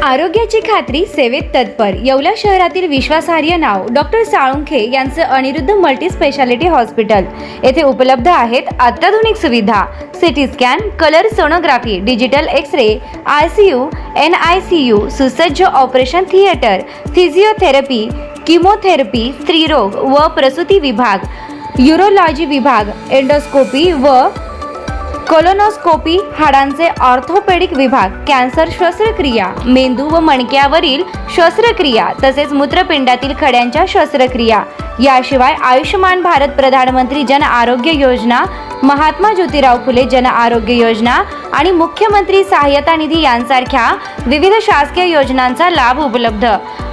आरोग्याची खात्री सेवेत तत्पर येवला शहरातील विश्वासार्ह नाव डॉक्टर साळुंखे यांचं अनिरुद्ध मल्टी स्पेशालिटी हॉस्पिटल येथे उपलब्ध आहेत अत्याधुनिक सुविधा CT scan, colour sonography, digital X-ray, ICU, NICU, सुसज्ज ऑपरेशन थिएटर, फिजिओथेरपी, किमोथेरपी, स्त्रीरोग व प्रसूती विभाग, यूरोलॉजी विभाग, एंडोस्कोपी व कोलोनोस्कोपी, हाडांचे ऑर्थोपेडिक विभाग, कॅन्सर शस्त्रक्रिया, मेंदू व मणक्यावरील शस्त्रक्रिया तसेच मूत्रपिंडातील खड्यांच्या शस्त्रक्रिया, याशिवाय आयुष्यमान भारत प्रधानमंत्री जन आरोग्य योजना, महात्मा ज्योतिराव फुले जन आरोग्य योजना आणि मुख्यमंत्री सहायता निधी यांसारख्या विविध शासकीय योजनांचा लाभ उपलब्ध।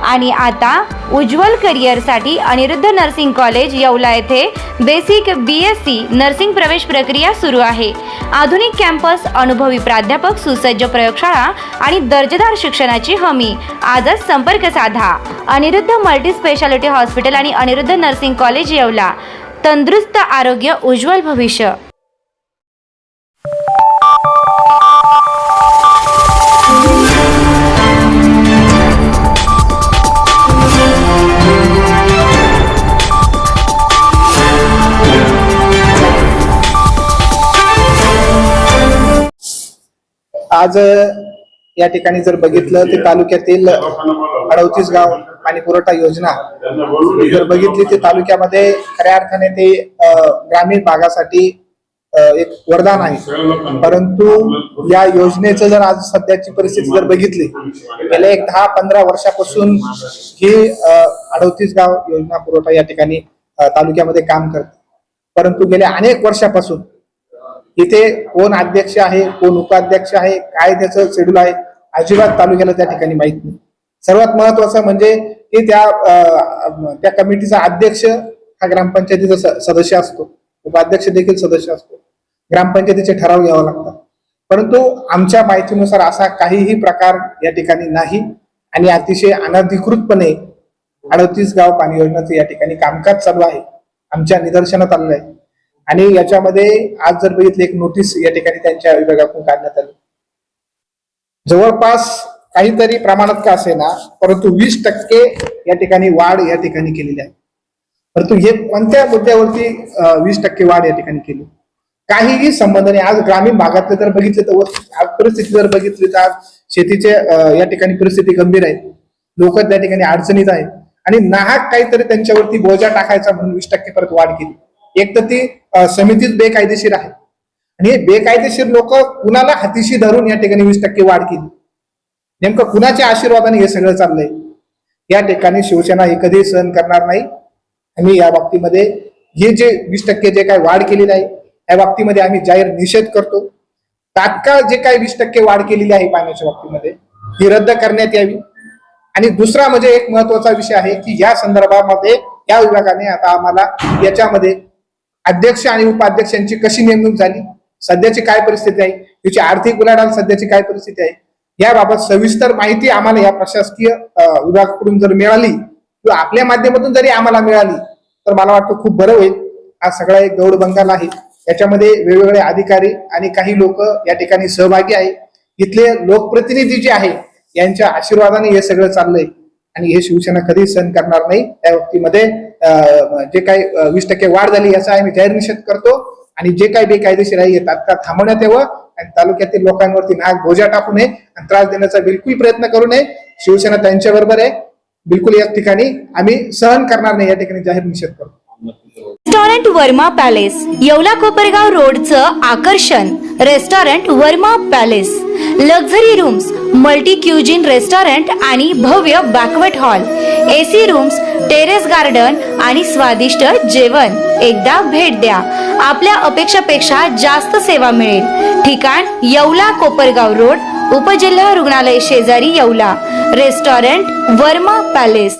आणि आता उज्ज्वल करिअरसाठी अनिरुद्ध नर्सिंग कॉलेज येवला येथे बेसिक BSc नर्सिंग प्रवेश प्रक्रिया सुरू आहे। आधुनिक कॅम्पस, अनुभवी प्राध्यापक, सुसज्ज प्रयोगशाळा आणि दर्जेदार शिक्षणाची हमी। आजच संपर्क साधा। अनिरुद्ध मल्टी स्पेशालिटी हॉस्पिटल आणि अनिरुद्ध नर्सिंग कॉलेज येवला। तंदुरुस्त आरोग्य, उज्ज्वल भविष्य। आज या ठिकाणी जर बघितलं ते तालुक्यातील 38 गाव पाणी पुरवठा योजना जर बघितली ते तालुक्यामध्ये खऱ्या अर्थाने ते ग्रामीण भागासाठी एक वरदान आहे। परंतु या योजनेचं जर आज सध्याची परिस्थिती जर बघितली गेल्या 10-15 वर्षापासून ही 38 गाव योजना पुरवठा या ठिकाणी तालुक्यामध्ये काम करते। परंतु गेल्या अनेक वर्षापासून इथे कोण अध्यक्ष आहे, कोण उपाध्यक्ष आहे, काय त्याचं शेड्यूल आहे अजिबात तालुक्याला त्या ठिकाणी माहित नाही। सर्वात महत्वाचं म्हणजे की त्या कमिटीचा अध्यक्ष हा ग्रामपंचायतीचा सदस्य असतो, उपाध्यक्ष देखील सदस्य असतो, ग्रामपंचायतीचे ठराव घ्यावे लागतात। परंतु आमच्या माहितीनुसार असा काहीही प्रकार या ठिकाणी नाही आणि अतिशय अनधिकृतपणे 38 गाव पाणी योजनेचं या ठिकाणी कामकाज चालू आहे, आमच्या निदर्शनात आलेलं आहे। आणि याच्यामध्ये आज जर बघितले एक नोटीस या ठिकाणी त्यांच्या विभागातून काढण्यात आली, जवळपास काहीतरी प्रमाणात का असेना परंतु 20% या ठिकाणी वाढ या ठिकाणी केलेली आहे। परंतु हे कोणत्या मुद्द्यावरती 20% वाढ या ठिकाणी केली, काहीही संबंध नाही। आज ग्रामीण भागातले जर बघितले तर परिस्थिती जर बघितली तर आज शेतीचे या ठिकाणी परिस्थिती गंभीर आहे, लोक त्या ठिकाणी अडचणीत आहेत आणि नाहक काहीतरी त्यांच्यावरती बोजा टाकायचा म्हणून 20% परत वाढ केली। एक तर ती समितीच बेकायदेशीर आहे आणि हे बेकायदेशीर लोक कुणाला हातीशी धरून या ठिकाणी 20% वाढ केली, नेमकं कुणाच्या आशीर्वादाने हे सगळं चाललंय या ठिकाणी शिवसेना हे कधी सहन करणार नाही। आम्ही या बाबतीमध्ये हे जे 20% जे काय वाढ केलेली आहे या बाबतीमध्ये आम्ही जाहीर निषेध करतो। तात्काळ जे काही 20% वाढ केलेली आहे पाण्याच्या बाबतीमध्ये ही रद्द करण्यात यावी। आणि दुसरा म्हणजे एक महत्वाचा विषय आहे की या संदर्भामध्ये या विभागाने आता आम्हाला याच्यामध्ये अध्यक्ष आणि उपाध्यक्षांची कशी नेमणूक झाली, सध्याची काय परिस्थिती आहे, त्याची आर्थिक उलाढाल सध्याची काय परिस्थिती आहे याबाबत सविस्तर माहिती आम्हाला या प्रशासकीय विभागाकडून जर मिळाली किंवा आपल्या माध्यमातून जरी आम्हाला मिळाली तर मला वाटतं खूप बरं होईल। हा सगळा एक गौड बंगाल आहे, याच्यामध्ये वेगवेगळे अधिकारी आणि काही लोक या ठिकाणी सहभागी आहे। इथले लोकप्रतिनिधी जे आहे यांच्या आशीर्वादाने हे सगळं चाललंय आणि हे शिवसेना कधी सहन करणार नाही। त्या बाबतीमध्ये जे काही 20% वाढ झाली याचा आम्ही जाहीर निषेध करतो आणि जे काही बेकायदेशीर आहे हे तात्काळ थांबवण्यात यावं आणि तालुक्यातील लोकांवरती नाहक बोजा टाकू नये आणि त्रास देण्याचा बिलकुल प्रयत्न करू नये। शिवसेना त्यांच्या बरोबर आहे, बिलकुल या ठिकाणी आम्ही सहन करणार नाही, या ठिकाणी जाहीर निषेध करतो। रेस्टॉरंट वर्मा पॅलेस, येवला कोपरगाव रोडचं आकर्षण। Restaurant Verma palace, luxury rooms, multi cuisine restaurant आणि भव्य banquet hall, AC rooms, terrace garden आणि स्वादिष्ट जेवण। एकदा भेट द्या, आपल्या अपेक्षापेक्षा जास्त सेवा मिळेल। ठिकाण येवला कोपरगाव रोड, उपजिल्हा रुग्णालय शेजारी येवला। Restaurant Verma palace.